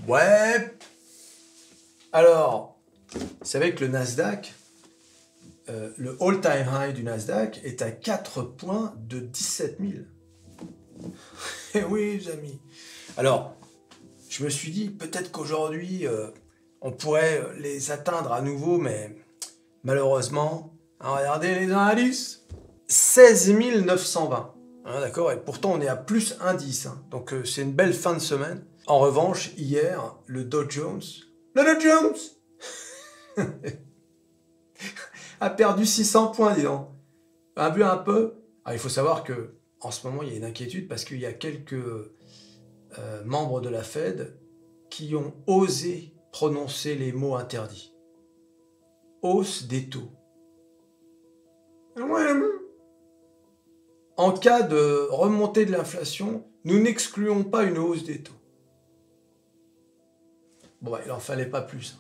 Ouais. Alors, vous savez que le Nasdaq, le all-time high du Nasdaq est à 4 points de 17 000. Eh oui, les amis. Alors, je me suis dit, peut-être qu'aujourd'hui, on pourrait les atteindre à nouveau, mais malheureusement, regardez les indices, 16 920. Hein, d'accord, et pourtant on est à plus 1,10. Hein, donc c'est une belle fin de semaine. En revanche, hier, le Dow Jones a perdu 600 points, dis donc. A vu un peu. Alors, il faut savoir que en ce moment, il y a une inquiétude parce qu'il y a quelques membres de la Fed qui ont osé prononcer les mots interdits. Hausse des taux. En cas de remontée de l'inflation, nous n'excluons pas une hausse des taux. Bon, il n'en fallait pas plus.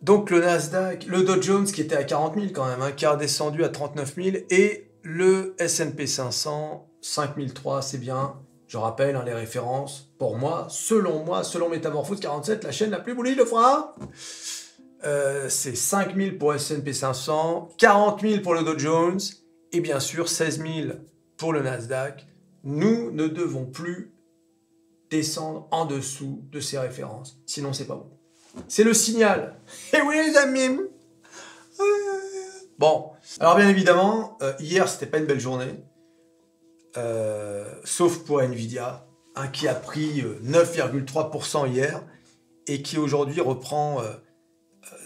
Donc le Nasdaq, le Dow Jones qui était à 40 000 quand même, hein, qui a redescendu à 39 000, et le S&P 500, 5003, c'est bien. Je rappelle les références. Pour moi, selon Métamorphose 47, la chaîne la plus bullish de France, c'est 5 000 pour S&P 500, 40 000 pour le Dow Jones, et bien sûr 16 000 pour le Nasdaq. Nous ne devons plus descendre en dessous de ces références, sinon c'est pas bon. C'est le signal. Eh oui les amis. Bon, alors bien évidemment, hier c'était pas une belle journée, sauf pour Nvidia, hein, qui a pris 9,3% hier et qui aujourd'hui reprend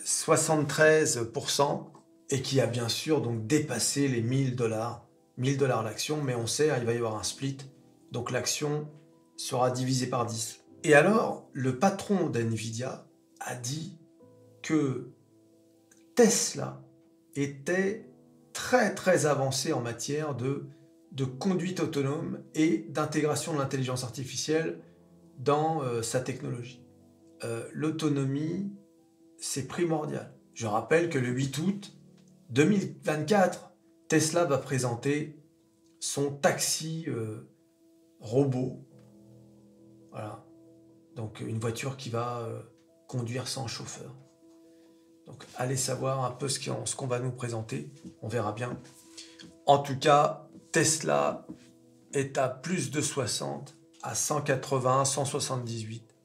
73% et qui a bien sûr donc dépassé les 1000 $. 1000 $ l'action, mais on sait, hein, il va y avoir un split, donc l'action sera divisée par 10. Et alors, le patron d'Nvidia a dit que Tesla était très très avancé en matière de conduite autonome et d'intégration de l'intelligence artificielle dans sa technologie. L'autonomie, c'est primordial. Je rappelle que le 8 août 2024, Tesla va présenter son taxi robot. Voilà. Donc une voiture qui va conduire sans chauffeur. Donc allez savoir un peu ce qu'on va nous présenter. On verra bien. En tout cas, Tesla est à plus de 60, à 180, 178.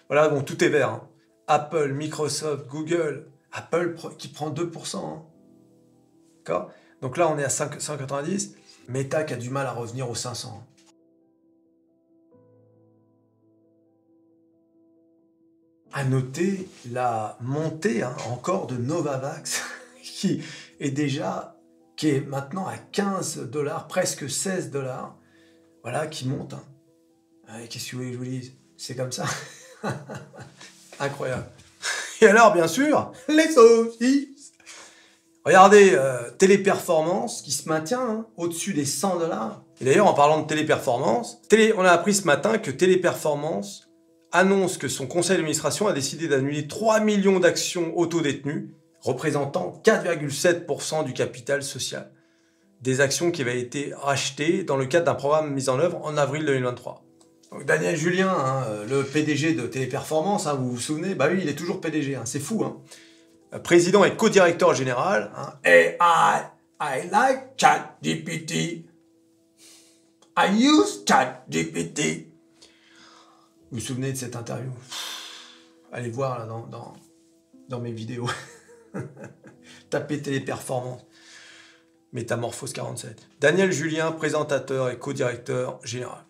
Voilà, bon, tout est vert. Hein. Apple, Microsoft, Google. Apple qui prend 2%. Hein. D'accord ? Donc là, on est à 190. Meta qui a du mal à revenir aux 500. À noter la montée encore de Novavax qui est maintenant à 15 $, presque 16 $. Voilà, qui monte. Qu'est-ce que vous voulez que je vous dise ? C'est comme ça. Incroyable. Et alors, bien sûr, les saucisses. Regardez, Téléperformance qui se maintient au-dessus des 100 $. Et d'ailleurs, en parlant de Téléperformance, on a appris ce matin que Téléperformance annonce que son conseil d'administration a décidé d'annuler 3 millions d'actions autodétenues, représentant 4,7% du capital social. Des actions qui avaient été rachetées dans le cadre d'un programme mis en œuvre en avril 2023. Donc Daniel Julien, le PDG de Téléperformance, vous vous souvenez, bah oui, il est toujours PDG, c'est fou. Président et co-directeur général. Et I like ChatGPT. I use ChatGPT. Vous vous souvenez de cette interview? Allez voir là, dans mes vidéos. Tapez Téléperformance. Métamorphose 47. Daniel Julien, présentateur et co-directeur général,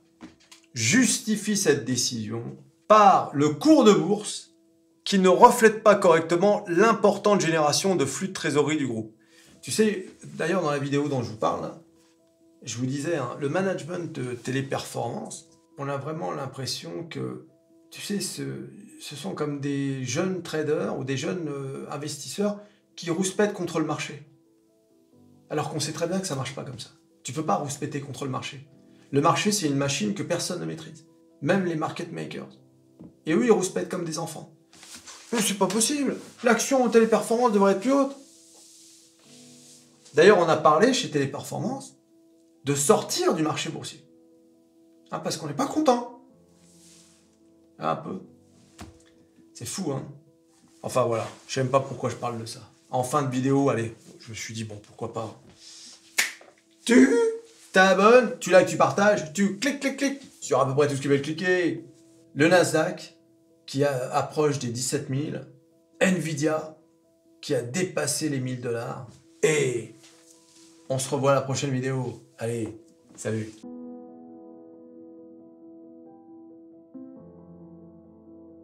justifie cette décision par le cours de bourse qui ne reflète pas correctement l'importante génération de flux de trésorerie du groupe. Tu sais, d'ailleurs dans la vidéo dont je vous parle, je vous disais, le management de Téléperformance, on a vraiment l'impression que, tu sais, ce sont comme des jeunes traders ou des jeunes investisseurs qui rouspètent contre le marché. Alors qu'on sait très bien que ça ne marche pas comme ça. Tu ne peux pas rouspéter contre le marché. Le marché, c'est une machine que personne ne maîtrise. Même les market makers. Et eux, ils rouspètent comme des enfants. Mais c'est pas possible. L'action Téléperformance devrait être plus haute. D'ailleurs, on a parlé chez Téléperformance de sortir du marché boursier. Hein, parce qu'on n'est pas content. Un peu. C'est fou, hein. Enfin voilà, je sais même pas pourquoi je parle de ça. En fin de vidéo, allez, je me suis dit, bon, pourquoi pas. Tu t'abonnes, tu likes, tu partages, tu cliques sur à peu près tout ce qu'ils veulent cliquer. Le Nasdaq, qui approche des 17 000. Nvidia, qui a dépassé les 1000 $. Et on se revoit à la prochaine vidéo. Allez, salut.